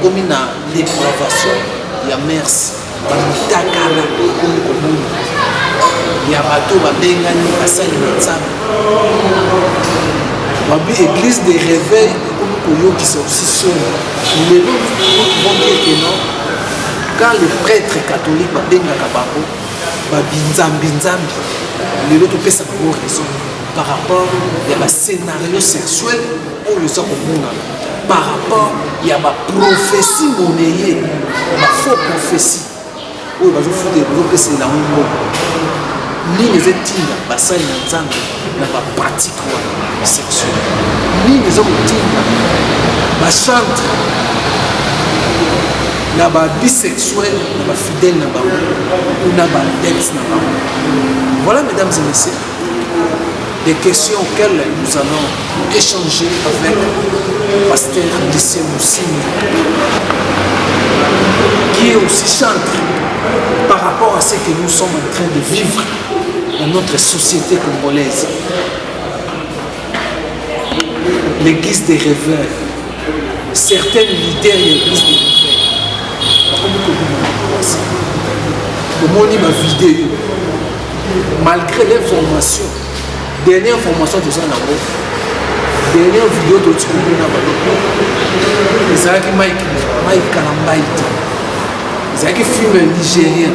comme une dépravation, il y a merci. Bamutakala, comme commun. Il y a bateau, babengani, basali nzambe. L'église des réveils, comme qui sont aussi seuls. Les gens vont dire que non. Quand le prêtre catholique babengaka bango, babinzambi, les autres peut savoir raison par rapport à un scénario sexuel où ils sont par rapport à ma prophétie monnayée, ma faux prophétie. Où ils font des blocs, c'est la même. Ni les études, bassin n'ensemble, n'a pas pratique sexuelle. Ni les autres études, ma chante, n'a pas bisexuel, n'a pas fidèle, n'a pas ou n'a pas d'ex, n'a pas. Voilà, mesdames et messieurs, des questions auxquelles nous allons échanger avec le pasteur Lucien Moussine, qui est aussi chantre par rapport à ce que nous sommes en train de vivre dans notre société congolaise. L'église des rêveurs, certains leaders de l'église des rêveurs, comme on ma vidéo, malgré l'information, dernière information de ça, dernière vidéo de ça, c'est Mike Kalambaïta. C'est un film nigérien,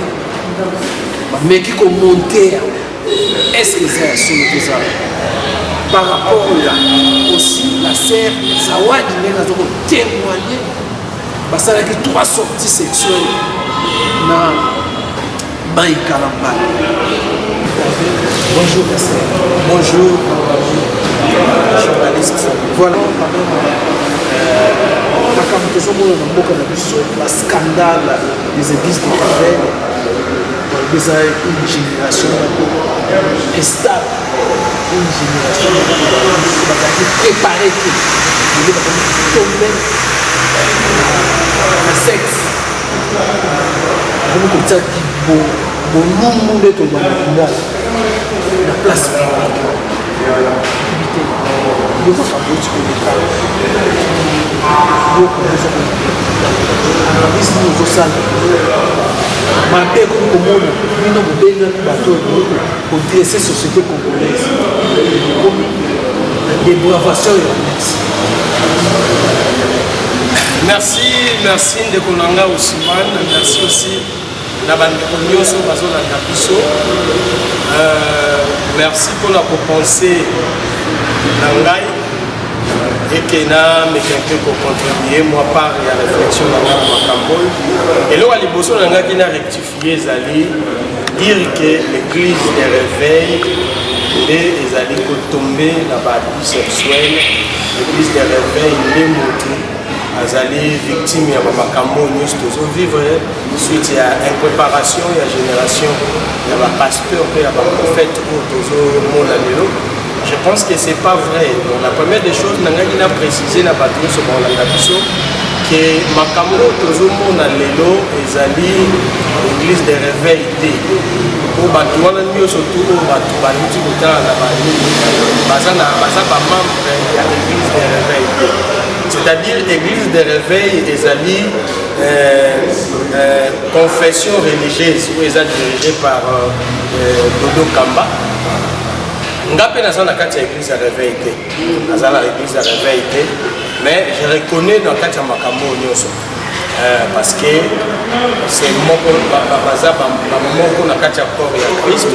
mais qui a monté. Est-ce que c'est sur ça? Par rapport là, aussi, la sœur Zawadi a témoigné. Parce qu'il y a 3 sorties sexuelles dans Mike Kalambaïta. Bonjour, pasteur. Bonjour, journaliste. Voilà. Le scandale des églises de Ravel, une génération stable, une génération préparée qui tomber le sexe. Comme ça, bon monde est dans la place publique. Il faut savoir ce que les société congolaise. Merci de Konanga Ousmane, merci aussi Nabandeko Nyoso Bazola Kapiso. Merci pour la penser Nangai et que na me quelqu'un pour contribuer moi par la réflexion dans la Makamboy. Et là, les bossons Nanga qui n'a rectifié Zali dire que l'église des réveils et les alliés pour tomber dans l'abus sexuel, l'église des réveils les montées. Azali victime ya makambo nyos tozo vivre suite à impréparation et à génération ya ba pasteur et ya ba prophète tozo mona lelo. Je pense que c'est pas vrai. Donc la première des choses nangaki na préciser na patron so ba la biso que makambo tozo mona lelo ezali l'église des réveils pour bato wana nyos surtout bato ba luti kotala na ba baza ba membre ya l'église des réveils. C'est-à-dire l'église des réveils et Zali, confession religieuse, où ils sont dirigés par Dodo Kamba. Ngapé n'a pas l'église des réveils, l'église des réveils, mais je reconnais dans le cas de Makambo Nyoso. Parce que c'est mon moment na kati ya corps ya Christ.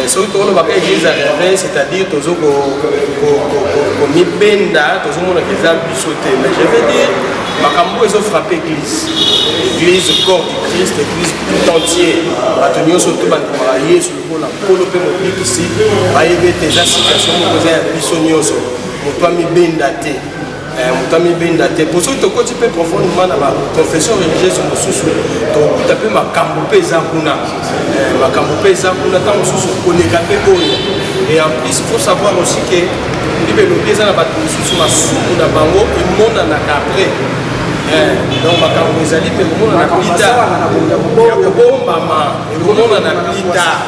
Surtout on va l'église à réveil, c'est-à-dire toujours comme ibenda, toujours mon église bisoté. Mais je veux dire, Makambo ils ont frappé l'église corps du Christ, l'église tout entier. Batonio surtout ban marié sur le bon la polo pe mo ici, ba yebe tes situations mo kozaya bisonioso. Mo to mi benda te. Mutami bendate pour ceux qui ont côté profondément dans la confession religieuse au sous to taper ma kambope zakuna ma kambope zakuna tant sous koneka pe oyo et en plus il faut savoir aussi que libelo pesa na bato sous ma sous na bango et monde na après donc ma kambo ezali pe monde na plita ya bomba ma et monde na plita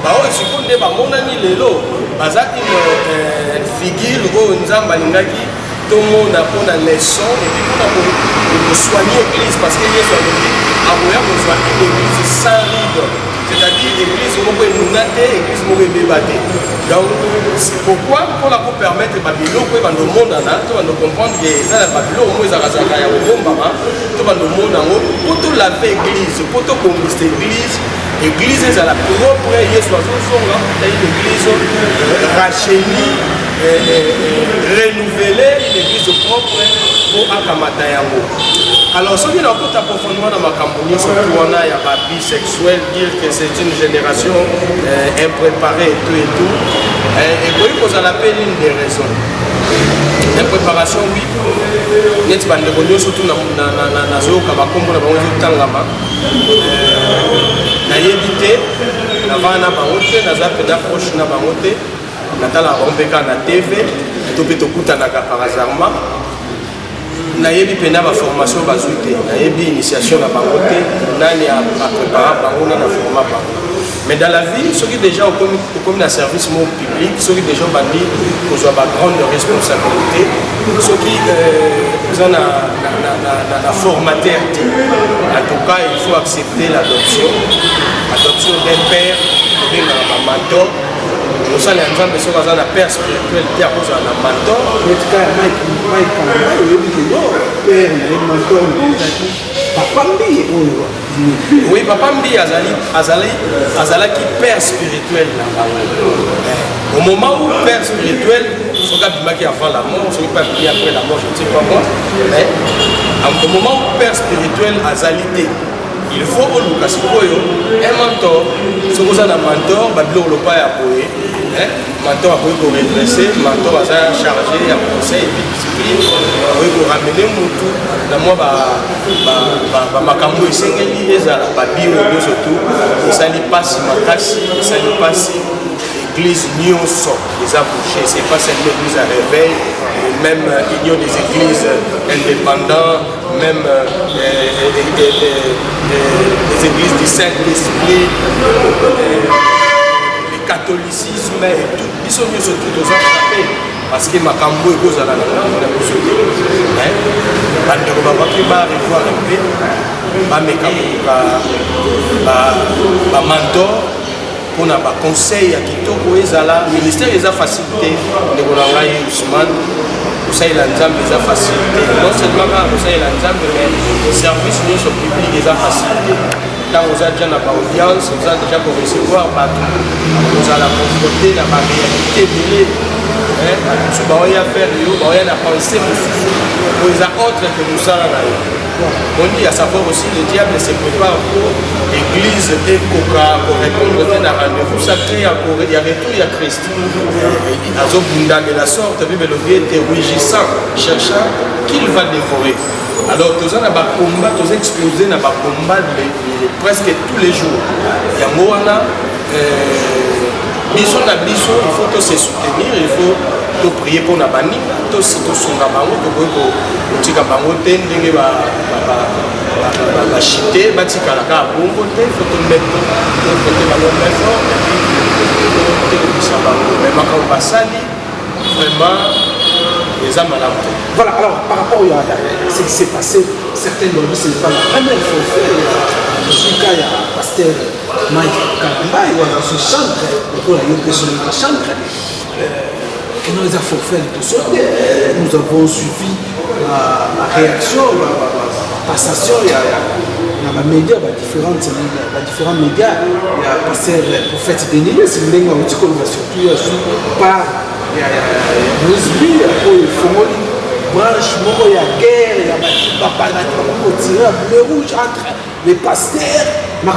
ba o sikonde ba mona ni lelo bazaki figure o nzamba lingaki tout le monde a pour la leçon et puis pour soigner l'église parce que Yesu a dit aboya kozwa une église sans ride, c'est-à-dire l'église moko emunate, église moko ebebate. Donc c'est pourquoi pour la permettre babiloko ba ndo monde na to ba ndo comprendre que ça la babiloko mo ezakazaka ya bombama to ba ndo monde ngo pour to laver église, pour to conquister église. L'église est à la propre, Yesu azozonga, une église rachenie, renouvelée, une église propre pour akamata yango. Alors, ce qui est encore approfondir dans ma campagne, surtout on a un bisexuel, dire que c'est une génération impréparée et tout et tout. Et oui, vous en avez l'une des raisons. L'impréparation, oui. Net bandéronio, surtout dans la zone, comme on a dit, Tangama. Na yebite na vana bangote na zape da proche na bangote na tala rompeka na TV to peto kuta na kaparazarma na yebi pena ba formation bazuite na yebi initiation na bangote nani a préparer bango na format bango. Mais dans la vie ceux qui déjà au comme na service mon public ceux qui déjà bandi pour avoir grande responsabilité ceux qui ont la formateur en tout cas il faut accepter l'adoption d'un père d'un mentor nous sommes les gens qui ont un père spirituel qui a un mentor oui papa mbi azali qui père spirituel au moment où père spirituel ce qui avant la mort ce qui pas après la mort je ne sais pas moi mais au moment où père spirituel azalité il faut au Lucas un mentor ce que vous avez un mentor babilo le pas à boyer mentor a pour redresser mentor a chargé à conseil et discipline pour ramener mutu na moi ba makambo esengeli ezala babiro surtout ça n'est pas si makasi ça n'est pas si église nyonso les a bouchés c'est pas seulement l'église à réveil même il y a des églises indépendantes même des églises du Saint-Esprit le catholicisme et tout ils sont mieux surtout aux enfants parce que makambo ekozala na na bisote bandeko babaki barevoir un peu bameka ba mentor pour na ba conseil ya kitoko ezala ministère eza facilité ndeko na ngai Ousmane usaila nzambe eza facilité non seulement ka usaila nzambe mais service nyonso public eza facilité tant aux agents na ba audience vous avez déjà pour recevoir bato vous allez confronter na ba réalité belé ce que vous avez à faire vous avez à penser pour les autres que nous sommes là. On dit à savoir aussi le diable se prépare pour l'église et pour répondre à un rendez-vous sacré à retour à Christ. Azobunda de la sorte, la Bible était rugissant, cherchant qu'il va dévorer. Alors, tous les combats, tous les explosés dans les combats presque tous les jours. Il y a Moana, biso na biso, il faut se soutenir, il faut prier pour la banni, tout si tout son bango, tout tika bango ten, ndenge ba chité, ba tika la ka bongo ten, faut tout mettre côté bango très fort, et puis tout ça bango. Mais ma quand sali, vraiment les âmes à la mort. Voilà, alors par rapport à ce qui s'est passé, certains d'entre vous, ce n'est pas la première fois que je suis il y a pasteur Mike Kamba, il y a ce chantre, pour la chantre. Nous avons fait tout ça. Nous avons suivi la réaction, la passation. Il y a les médias, différents médias. Il y a le prophète Denis, c'est une langue surtout par Mousbi, branche, il y a guerre, il y a tiré à bleu rouge entre les pasteurs. Il y a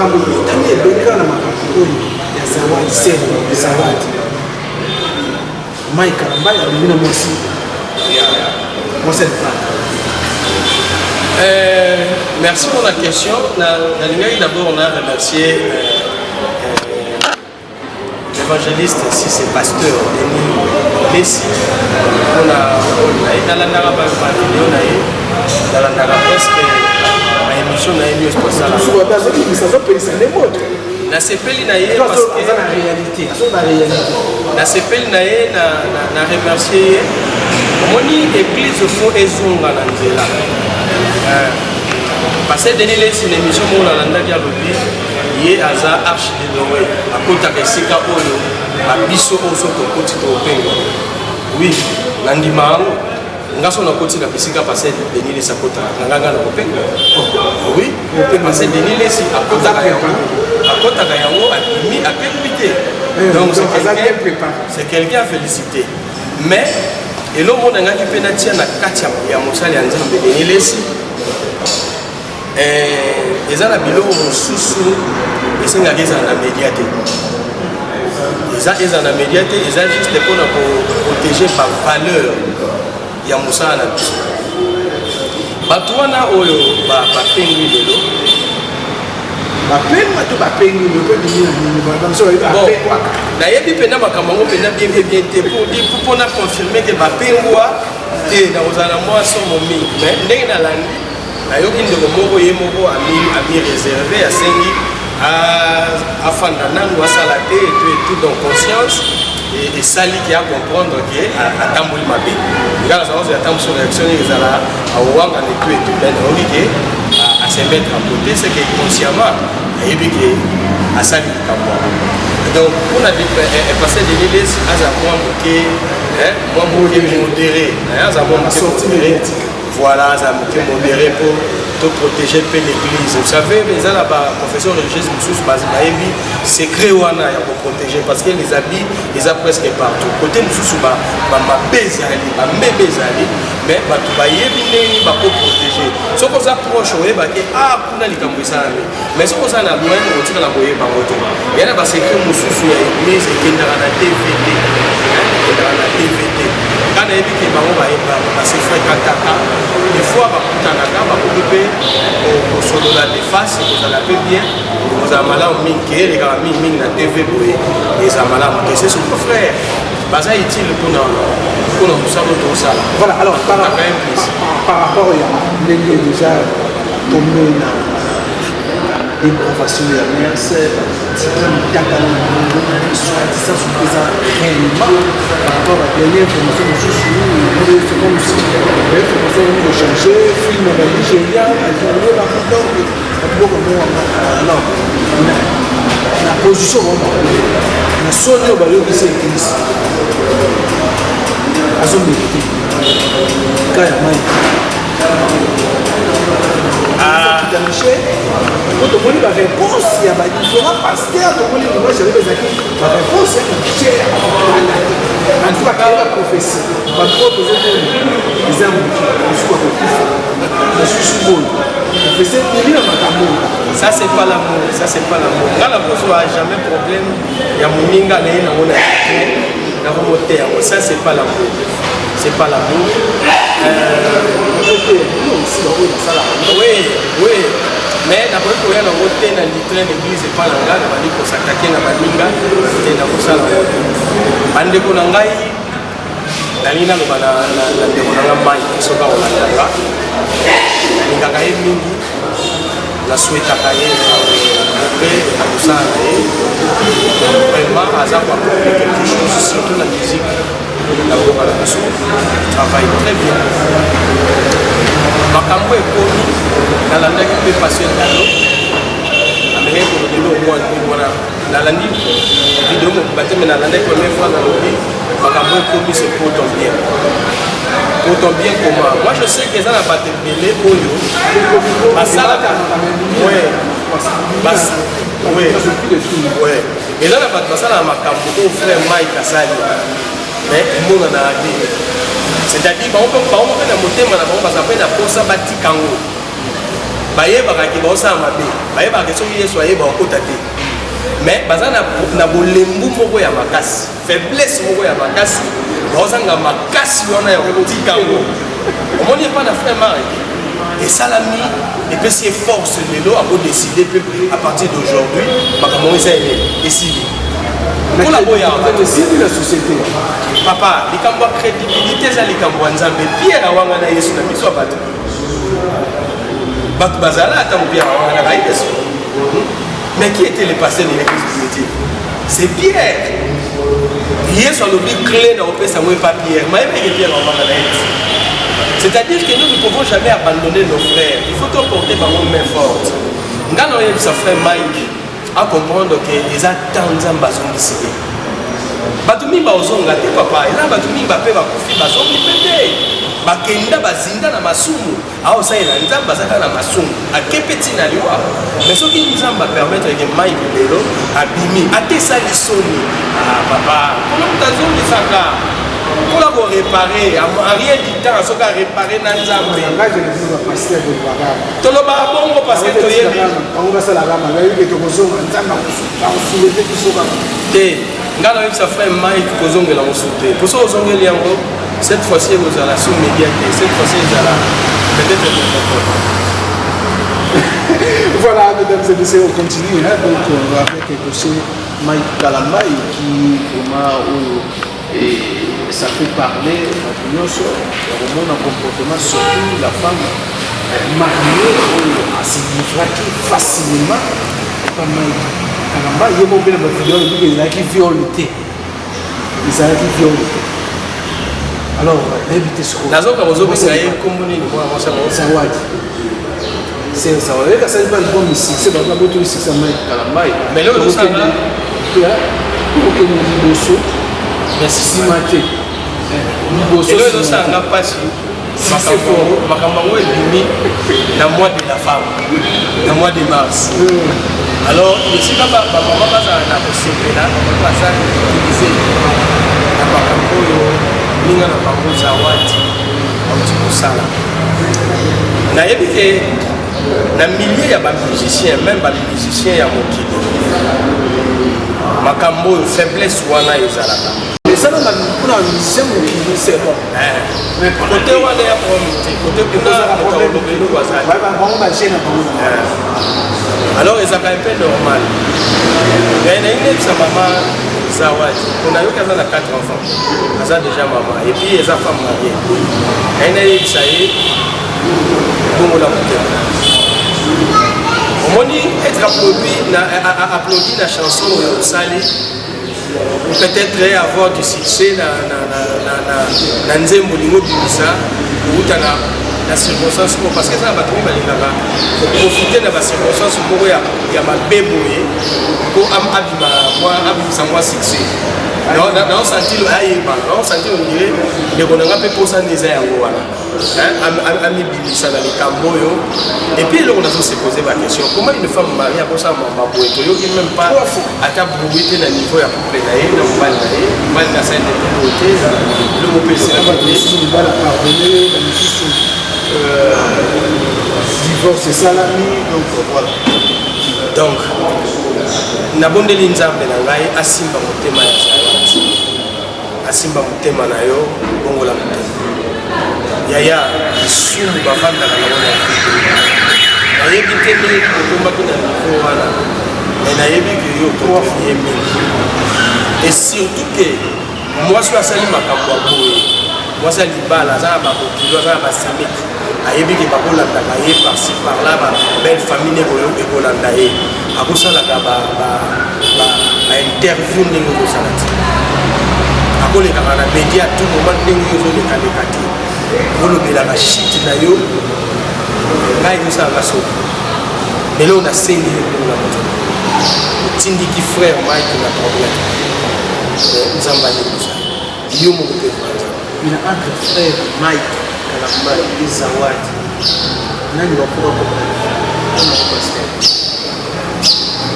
Mike Karamba, il y a aussi. Merci pour la question. D'abord, on a remercié l'évangéliste, si c'est pasteur Denis Messi. On a dans la vidéo, dans la presque émission, on a émis au ça. Na sepeli na ye parce que la réalité na sepeli na ye na remercier Moni église fo ezonga na nzela. Parce que Denis Lesi une émission où on a entendu lobby, il aza arche de Noé, à côté de Sika Oyo, à Bisso Oso to côté to Pengo. Oui, Nandima, ngaso na côté de Sika passé Denis Lesi à côté, Nanganga na Pengo. Oui, parce que Denis Lesi à côté de Yango a mis à perpétuer. Donc c'est quelqu'un à féliciter. Mais et l'homme on a gagné pénalty na Katia ya Mosali ya Nzambe Denis Lesi. Ils ont la biloko sous et c'est ngaki za na médiaté. Ils ont na médiaté, ils ont juste pour protéger par valeur ya musala. Batwana oyo ba pengi lelo. Ba pengi to ba pengi le ko dini na so ba pengi. Na yebi pena makamango pena bien te pour na confirmer que ba pengwa te na ozala moi so momi mais ndenge na landi nayoki ndeko moko ye moko ami réservé à sengi afanda nango asala te et tout dans conscience et sali qui a comprendre que atamboli mabe ngala ça va attendre sur réaction ezala awanga ne tout et tout ben oki que à se mettre à côté c'est que consciemment yebi que asali kamwa donc on a passé de l'élève à sa moi modéré à sa moi modéré voilà ça me modéré pour protéger l'église. Vous savez, les professeurs religieuses, c'est créé pour protéger parce que les habits, ils ont presque partout. Côté nous sous ma bezali, ma bezali, mais ma tubaye bine ba pour protéger. Ce qu'on s'approche, on va que ah pour les camouissami. Mais ce qu'on a loin, on tire la boye par auto. Il y a des secrets nous sous l'église et qui dans la TVT, dans la TVT. Quand on a dit que va se faire kataka, des fois va kutanaka, va couper au solo la déface, vous allez peu bien, vous avez mal à minker, les gars ming na TV boy, et ça mal à monter. C'est son frère. Baza est-il pour nous savoir tout ça. Voilà, alors par rapport à l'ennemi déjà tombé dans dépravation de la mer, c'est soit distance présent réellement par rapport à la dernière information de ce c'est comme si l'information de changer, film nigérien, alors la position la sonne au ballon qui s'est église à son mérité quand il y a mal quand on voit la réponse, il y a différents pasteurs, on voit les la réponse est chère. En tout cas, la prophétie, pas trop besoin de les hommes qui soient je suis sous ça c'est pas l'amour, ça c'est pas l'amour. Quand la personne n'a jamais problème, il y a mon minga ça c'est pas l'amour. C'est pas l'amour. Oui. Mais d'abord, il y a un hôtel dans l'église et pas dans la gare, il faut s'attaquer dans la minga, et dans le salon. Bande Konangai, la ligne de la maille, qui sont dans la gare. Il y a un mingi, la souhaite à cahier, à tout ça. Vraiment, à ça, quelque chose, surtout la musique. La travaille très bien. Makambo est connu dans la langue qui peut passer le galop. Américain pour le début au moins dans la langue vidéo mais dans la langue première fois dans le pays. Makambo est connu c'est pour ton bien. Pour ton bien comment? Moi je sais que ça n'a pas été mêlé au yo. Basala. Oui. Et là la basala makambo au frère Mike Kasali. Mais le monde a dit. C'est-à-dire, on peut pas faire un moteur, parce qu'on appelle la posa bati kango. Baye baraki bosa mabe. Baye baraki soki soyez ba kotate. Mais bazana na bolembu moko ya makasi. Faiblesse moko ya makasi. Bosa nga makasi wana ya bati kango. On n'y pas na frère Marie. Et Salami, et puis c'est force de l'eau à décider à partir d'aujourd'hui, comment ça est ici. Pour la société. Papa, les cambois crédibilité, les cambois nzambe, Pierre a wangana yesu na biso bato. Bato bazala ata Pierre a wangana yesu. Mais qui était le pasteur de l'église primitive? C'est Pierre. Yesu alobi clé na opesa moi pas Pierre. Mais Pierre en va. C'est-à-dire que nous ne pouvons jamais abandonner nos frères. Il faut porter par nos mains fortes. Quand on a sa frère Mike à comprendre que les attentes en bas sont décidés. Batumi ba ozonga te papa. Et là batumi ba pe ba kufi ba zongi pete. Bakenda bazinda na masumu. Ao sa ina nzamba zaka na masumu. Akepeti na liwa. Mais ce qui nous a permettre que Mike lelo abimi ate salisoni. Ah papa, comment tazongi saka? Pour la réparer, à rien du temps, ce qu'a réparé dans les arbres. Tu l'as pas bon parce que tu es bien. On va se la ramener, mais tu as besoin de ça fait Mike Kozong et l'on souté. Pour ça, Kozong et Liango, cette fois-ci, vous allez la sous-médiaté. Cette fois-ci, vous allez peut-être voilà, mesdames et messieurs, on continue. Donc, avec le dossier Mike Kalambaye qui, et ça fait parler sur le comportement, surtout la femme mariée à se livrer facilement. Pas mal. Il y a beaucoup de vidéos qui violent. Alors, évitez ce qu'on c'est ça. C'est pas le bon ici. C'est pas le bon ici. C'est Mike Kalambaye. Mais là, on s'en va. Merci Simaté. Et là, nous sommes en passe. Makambo est venu dans le mois de la femme, dans le mois de mars. Alors, je suis là, maman va à CP là, on va passer utiliser la Makambo, Ninga na Makambo Zawadi, un petit peu ça là. Dans le milieu, il y a des musiciens, même des musiciens, il y a Makambo, faiblesse ou ana ezalaka. Mais ça, on a un musicien qui c'est bon. Mais côté on a un problème. Alors, ils ont un peu normal. Il y a une sa maman Zawadi. On a eu 4 enfants. Ils ont déjà maman. Et puis, ils ont femme mariée. Il y a une ça y est. Bon, la on dit être applaudi la chanson au Sali, peut-être avoir du succès dans Nzembo Lingo Bimisa ou dans la circonstance parce que ça va profiter de la circonstance pour y a ma bébé pour abimisa moi succès. Dans senti le aïba, dans senti on dirait les bonhommes peut poser des airs voilà. Ami bimisa dans les camboyo et puis là on a se posé la question comment une femme mariée a ça maman boy to yoki même pas à ta bruité dans niveau ya couple naé dans mal na scène de beauté le mot PC là va la pardonner la justice divorce salami donc voilà donc na bondeli nzambe na ngai asimba motema ya asimba motema na yo bongola motema yaya isumu bavandaka na wana nayebi te ndenge kotombaki na niveau wana me nayebi ke yo kotoye mingi et surtout ke mwasi oyo asali makambo ya boye mwasi ya libala aza na bakokilo aza na basemeki ayebi ke bakolandaka ye parci parla babelle famille ekolanda ye akosalaka bainterview ndenge okosala ti akolekaka na media tout moment ndenge ozolekaleka te olobelaka shit na yo ngai osalaka soki lelo nasengi na moto otindiki frère Mike na problème nzambe alekusa yo moko mpe mina entre frère Mike Kalambaye et Zawadi nani wakoka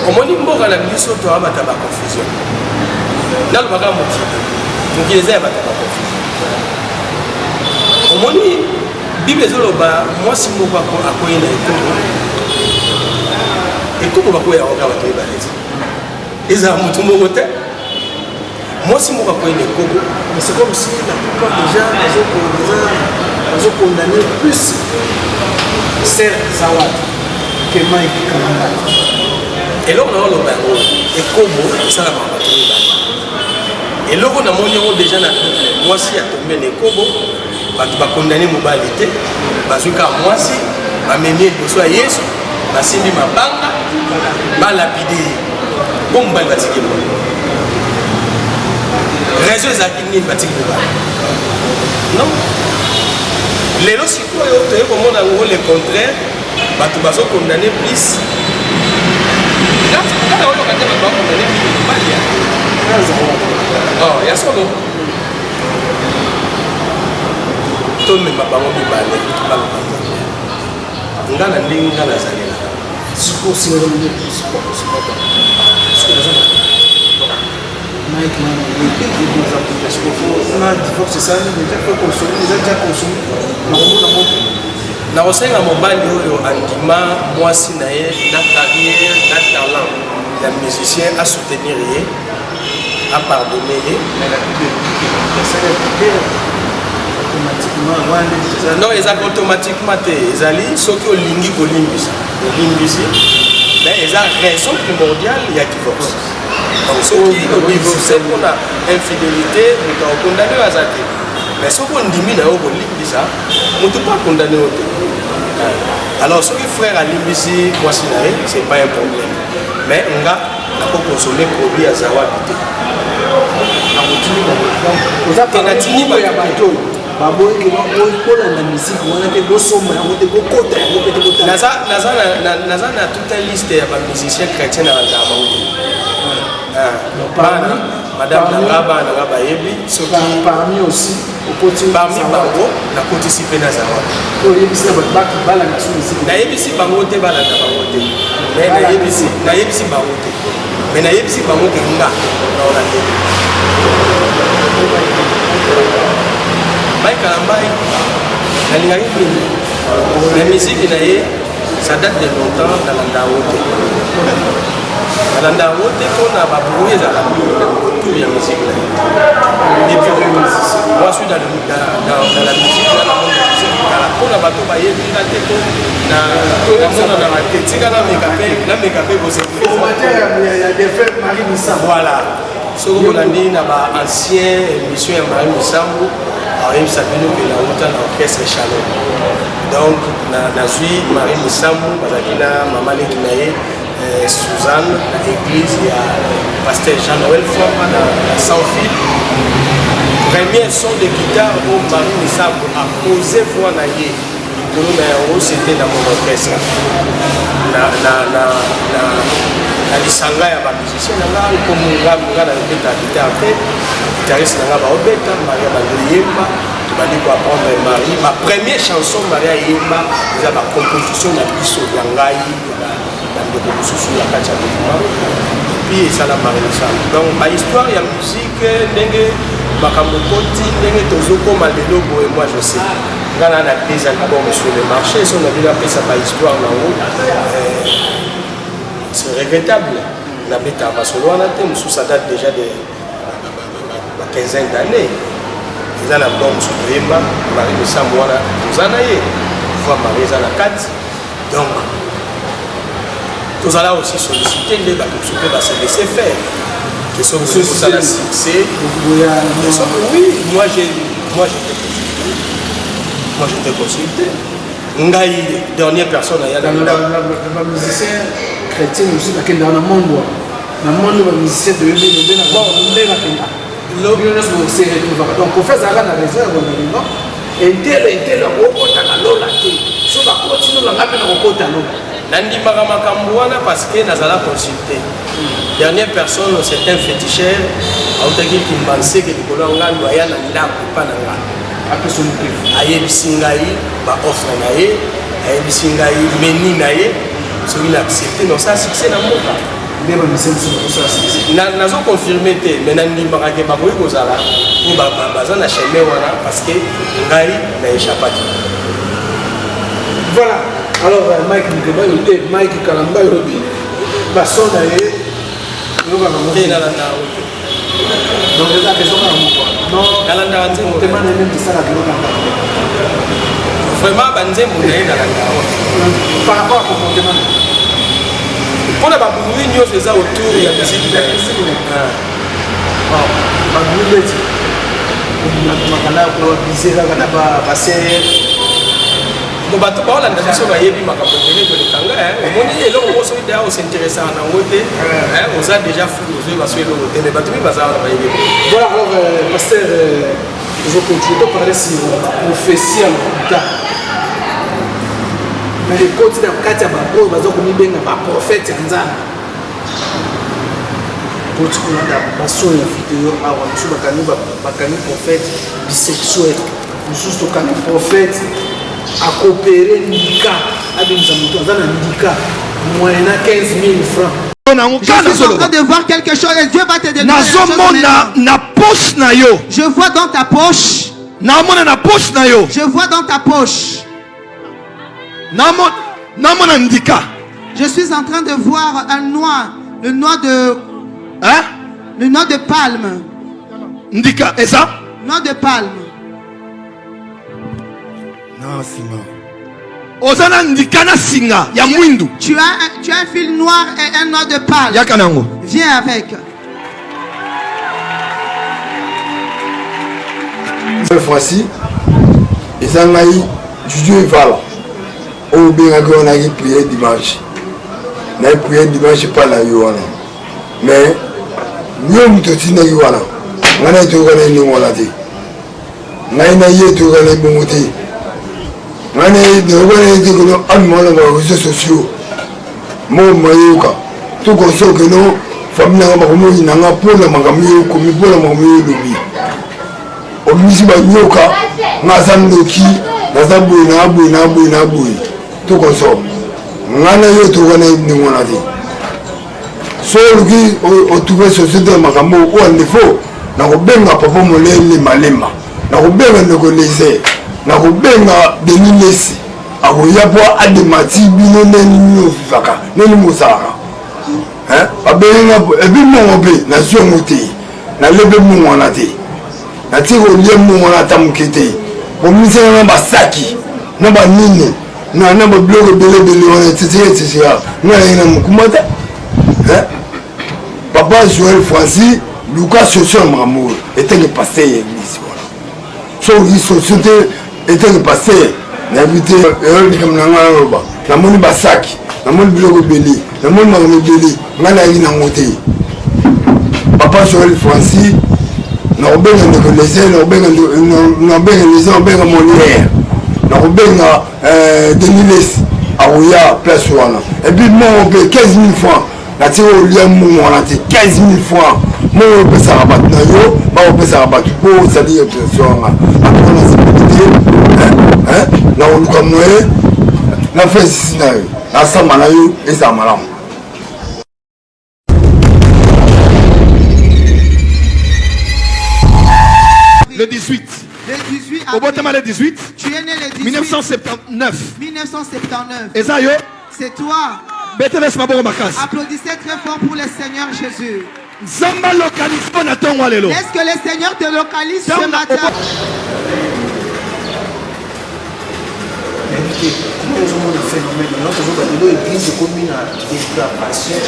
omoni mboka na biso to abata ba confusion nalobaka mokili eza ya bata ba confusion omoni bible ezoloba mwasi moko akoyi na ekobo bakoya oka bato ebale te ezala motu moko te mwasi moko akoyi na ekobo mais c'est comme si la plupart des gens ont condamné plus Sœur Zawadi que Mike Kalambaye eloko na oloba yango ekobo esalamaka bato ebale eloko namoni yango deja na mwasi atombe na ekobo bato bakondane mobali te bazwi kaka mwasi bamemi liboso ya yesu basimbi mabanga balapide ye po mobali batiki raison ezalaki nini batiki mobali non lelo sikoyo toye komona yango le contraire bato bazokondane plus kaka oyoka te bato bakondane mingi mobali ya solo tomema bango mibale baloba nga na ndenge nga nazalela nakosenga mobali oyo andima mwasi na ye na carrière na talent ya musicien asoutenir ye apardonne ye non ezalaka automatiquement te ezali soki olingi kolimbisa olimbisi mais eza raison primordiale ya divorce donc soki odivorce mpona infidélité moto akondane oyo aza te mais soki ondimi na yo kolimbisa moto mpo akondane oyo te alors soki frère alimbisi mwasi na ye c'est pas un problème mais nga nakokonsome produit ya zawadi te natini bato baboyeke kolanda misiki wana te bosomba yango te bokota yango mpe te naza na toute liste ya bamusicien chrétien na bandaka bango madame nanga bana nanga bayebi soki parmi bango nakotisi mpe nazawa nayebisi bango te balanda bango te mais nayebisi bango te mais nayebisi bango ke nga naolande Mike Kalambai, la musique ça date de longtemps dans la Ndaote. Dans la Ndaote, on a baboué dans la musique. Moi, je suis dans la musique, dans la musique. On a bateau baillé, voilà. Ce qu'on a dit dans l'ancienne émission de Marie Missambo, il s'appelle que la route dans l'orchestre Chalon. Donc, na suis Marie Missambo, maman Lekinaye, Suzanne, l'église, il y a pasteur Jean-Noël Fomba, sans fil. Premier son de guitare où Marie Missambo a posé voix naïe. C'était dans mon orchestre. Na lisanga ya bamusicien nanga komunga munga na beta guitare te guitariste nanga baobeta Maria Bandeyemba tobandi ko apprendre Marie ma première chanson Maria Yemba eza ba composition na biso ya ngai na ndeko mosusu ya kati ya mouvement puis esala Marie Missambo donc ba histoire ya musique ndenge makambo koti ndenge tozokoma lelo boye moi je sais ngana na des albums sur le marché so na bila pesa ba histoire na haut c'est regrettable. La bêta à Barcelone, ça date déjà de la quinzaine d'années. Ils ont un album sur Yemba, Marie Missambo, nous en avons voir Marie Zana 4. Donc, nous allons aussi solliciter les bateaux qui peuvent se laisser faire. Qui sont aussi pour ça la succès. Oui, moi j'étais consulté. Ngaï, dernière personne à Yana. Le musicien chrétien aussi, dans le monde, le musicien de l'Union, donc on fait ça dans la réserve, et tel, sur la continue, on a Nandi Makambuana parce que Nazala consulté. Dernière personne, c'est un féticheur, Autaki qui me pensait que le colonel Noyan n'a pas Ayebisingaï, ba offre naïe, Ayebisingaï, meni naïe, celui qui a accepté, non, ça succès dans mon cas. Nazo confirmé, mais Nandi Marake Baboui Gozala, ou Bazan a chaîné parce que Ngaï n'a échappé. Voilà, alors Mike Kalamba, Basson naïe, nous allons monter dans la naïe. Donc, c'est la question non, vraiment, par rapport à comportement. Pour la babouille, nous faisons autour de la musique. bato baolanda biso bayebi makambo ebele tolekanga omoni eloko moso ida osinteresaka nango te oza déjà fou ozoyeba so eloko te mais bato mi baza wana bayebi. Voilà, alors pasteur, je continue de parler sur la prophétie à l'hôpital. Mais les côtés de la carte, ils vont bien un prophète en Zana. Pour ce qu'on a dans la vidéo, un prophète bisexuel. Nous sommes un prophète à coopérer Nika. Nika, moyennant 15 000 francs. Je suis en train de voir quelque chose et Dieu va te donner je vois dans ta poche. Je vois dans ta poche. Je suis en train de voir un noix. Le noix de... Hein? Le noix de palme. Ndika, et ça? Noix de palme. Non, Simon. Ozana ndikana singa ya mwindu. Tu as un fil noir et un noix de palme. Yakanango. Viens avec. Cette fois-ci, ils ont eu Dieu Vala. Au bien qu'on a prié dimanche. On a prié dimanche pas la Yohana. Mais nous avons tout dit na Yohana. On a tout gagné nous on a dit. On a eu tout gagné bon côté. On a eu tout gagné que nous avons les réseaux sociaux. Mon maïoka. Tout comme ça que nous famille na makomo inanga pour la makamio comme pour la makamio lobi. Omisi ba nyoka ngazandoki nazabuye nabuye tout comme ça. Ngana yo tout gagné nous on a dit. Soluki otuve société makambo ou en défaut na kobenga papa molele malema na kobenga ndokoleze na kobenga denilesi akoya po ademati bino neni ofaka neni mosaka abenga ebi mongo pe na zongo te na lebe mongo na te na tiko lie mongo na tamuke te bomisana na basaki na banini na babiloko belebele wana tete na yena mukumata Papa Joël Francis, Lucas Social Mamour était le pasteur de l'église. Son société était le pasteur. N'habité comme la moni basaki, la moni biloko beli, la moni makambo beli, ngana yi na ngote. Papa Joël Francis, na obenga ndeko les na obenga les obenga Molière, na obenga Deniles aouya place wana. Et puis moi on paye 15 000 francs. La tire au lien on a 15 000 francs. Moi on peut ça rabattre na yo, ba on peut ça rabattre pour ça dire pression après on a sécurité na on comme moi na fait ici na ça malayo et ça malam. Le 18. Le 18 Au bottom le 18. Tu es né le 18. 1979. 1979. Et ça yo? C'est toi. Applaudissez très fort pour le Seigneur Jésus. Est-ce que le Seigneur te localise ce matin? Comment nous avons phénomène? Nous avons l'église commune à dépravation,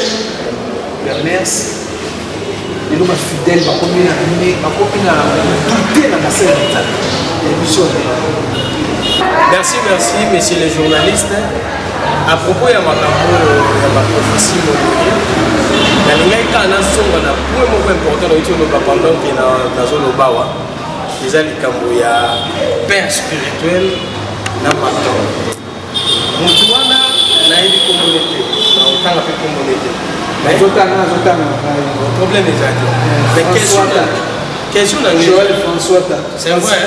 la messe, et nous sommes fidèles, ma commune à douter dans la scène. Merci, messieurs les journalistes. À propos de ma prophétie, il y a un point important pendant que dans zone Obawa, les alikambo ya père spirituel na maton. Mutuana na une communauté, na autant de communauté. Mais le problème est ça. Mais question d'un Joël François, c'est vrai.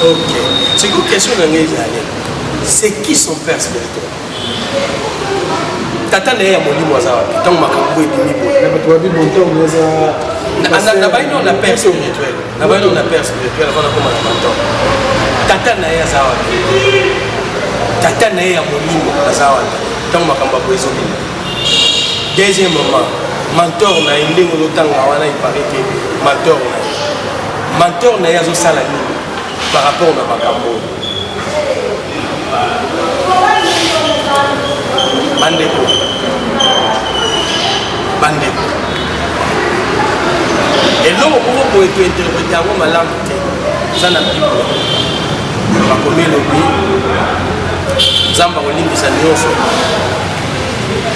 Ok. C'est une question d'un c'est qui son père spirituel? Tata n'est pas mon moisa, tant ma campagne de niveau. On a père spirituel. On a père spirituel avant de commencer. Tata n'est pas ça. Tata n'est pas mon niveau, tant ma campagne de deuxième moment. Mentor na indingo lotanga wana ipare que mentor na yazo sala nini par rapport na makambo bandeko et l'homme pour interpréter malamu te ça n'a plus bakomi elobi nzambe akolimbisa nyonso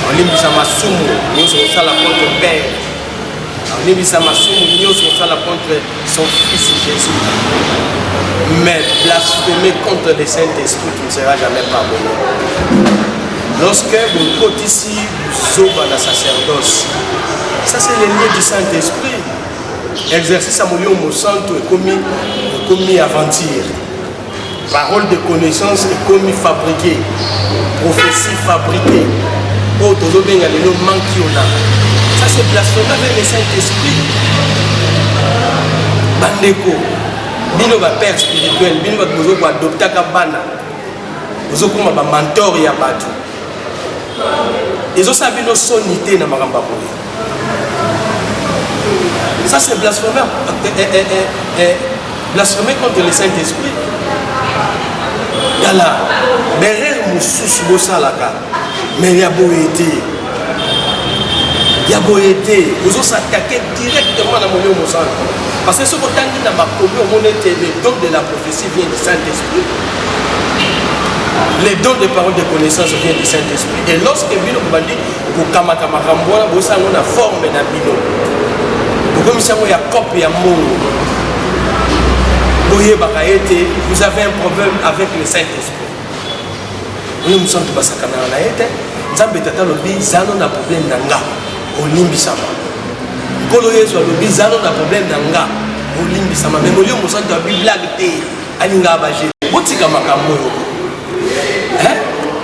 akolimbisa masumu nyonso kosala contre père akolimbisa masumu nyonso kosala contre son fils Jésus. Mais blasphémer contre le Saint-Esprit, tu ne seras jamais pardonné. Lorsque vous côté ici, vous la sacerdoce, ça c'est le lien du Saint-Esprit. Exercice à mon lieu au centre est commis aventure. Parole de connaissance est commis fabriquée. Prophétie fabriquée. Oh, tout le monde a le nom manqué. Ça c'est blasphémer avec le Saint-Esprit. Bandeko. Bino ba père spirituel, bino ba bozo ko adopter ka bana. Bozo kuma ba mentor ya batu. Ezo sa bino sonité na makamba boye. Ça c'est blasphémer. Blasphémer contre le Saint-Esprit. Yala, derrière mususu bosalaka, mais ya boyete. Ya boyete, bozo s'attaquer directement na mon mosala. Parce que ce qu'on a dit dans ma commune, les dons de la prophétie viennent du Saint-Esprit. Les dons de paroles de connaissance viennent du Saint-Esprit. Et lorsque Bino dit, vous kamakamakambouana, vous savez, on a forme dans Bino. Vous comme ça, il y a cop et amour. Vous avez un problème avec le Saint-Esprit. Nous nous sommes pas ça quand on a été. Nous avons un problème dans au Nimbisama. Kolo yesu alobi zano na problème na nga olimbi sama mais molio mosanto a blague te alinga baje botika makambo yo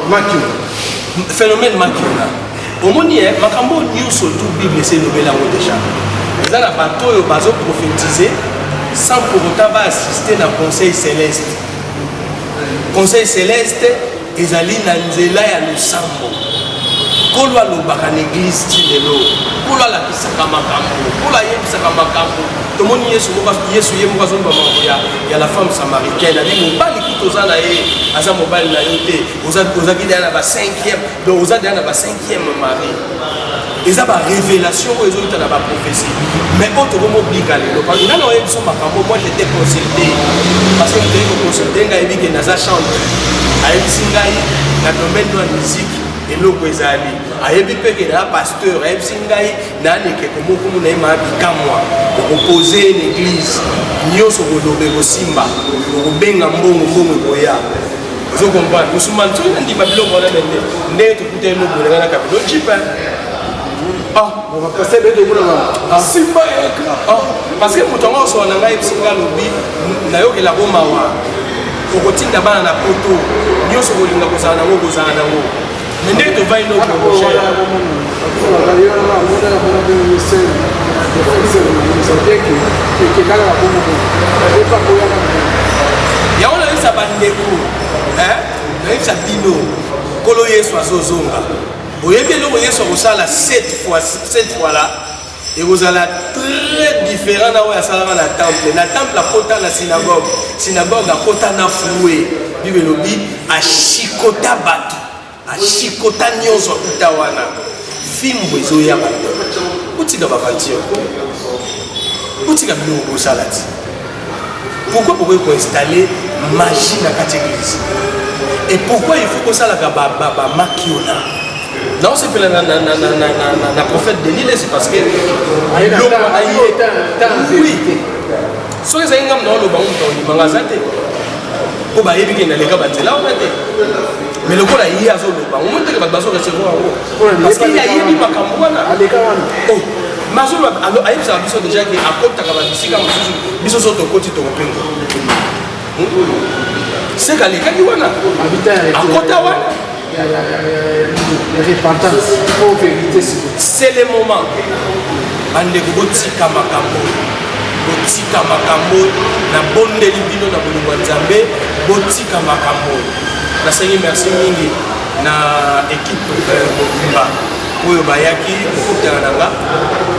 makio phénomène makio na omoni makambo nyuso tout bible c'est lobela ngo déjà mais na bato yo bazo prophétiser sans pour autant va assister na conseil céleste ezali na nzela ya lusambo kolo alobaka na église tilelo kolo alakisaka makambo kolo ayebisaka makambo tomoni yesu ye moko azomba makambo ya la femme samaritaine ali mobali kuta oza na ye aza mobali na yo te ozaki deya na ba 5e donc oza deya na ba 5e mari eza barévélation oyo ezoyuta na baprophétie mais oyo tokomoblika lelo nana oyebi biso makambo moi jete consulté parce que motoyei koconsulte ngai ayebi ke naza chantre ayebisi ngai na domaine ya musique eloko ezali ayebi mpe ke na pasteur ayebisi ngai nanekeko moko muna ye maa bikamwa okopose une église nyonso kolobe kosimba okobenga mbongo ekoya ozokomprendre kosumana soki na ndima biloko wana mende ndenge tokuta eloko olenga na kabilo jipe parce que moto yango osola na ngai yebisi ngai alobi nayokela komawa okotinda bana na poto nyonso kolinga kozala nango kozala nango mais ndenge tovai eloko cher yango nayebisa bandeko nayebisa bino kolo yesu azozonga oyebi eloko yesu akosala 7 fois là ekozala très différent na oyo asalaka na temple akota na synagogue akota na flue bible elobi ashikota bato ashikota nyonso akuta wana fimbo ezoya bato otika bavantir otika biloko kosala ti pourquoi bokoki koinstalle magie na kati église et pourquoi il faut kosalaka bamakiona non c'est pas la prophète de l'île c'est parce que oui so les engam non le bango dans mangazate ko ba yebi ke na leka banzela on ate mais le ko la yi azo lo bango monte ke ba bazo recevoir parce qu'il y a yebi makambo wana aleka wana oh mazo alo ayi ça biso déjà que akota ka ba bisika mususu biso so to koti to pengo c'est kaleka ki wana akota wana repentance pour vérité c'est le moment bandeko botika makambo na bondeli bino na bolingo ya nzambe botika makambo nasengi merci mingi na équipe mobimba oyo bayaki kokutana nanga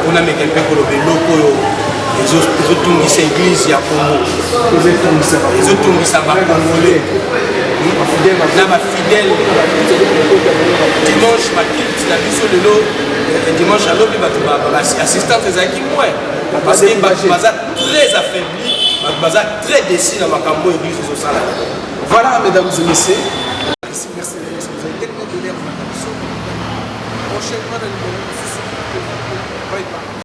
mpona meka mpe koloba eloko oyo ezotungisa église ya Congo ezotungisa bakongole na bafidèle dimanche bakilte na biso lelo dimanche alobi bato assistance ezalaki moins parce que bato baza très affaibli baza très décis dans makambo église ezosala. Voilà, mesdames et messieurs. Merci, merci. Vous avez tellement donné à mon attention. Prochainement, dans le moment, bye bye.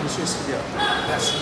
Monsieur Esquilia, merci.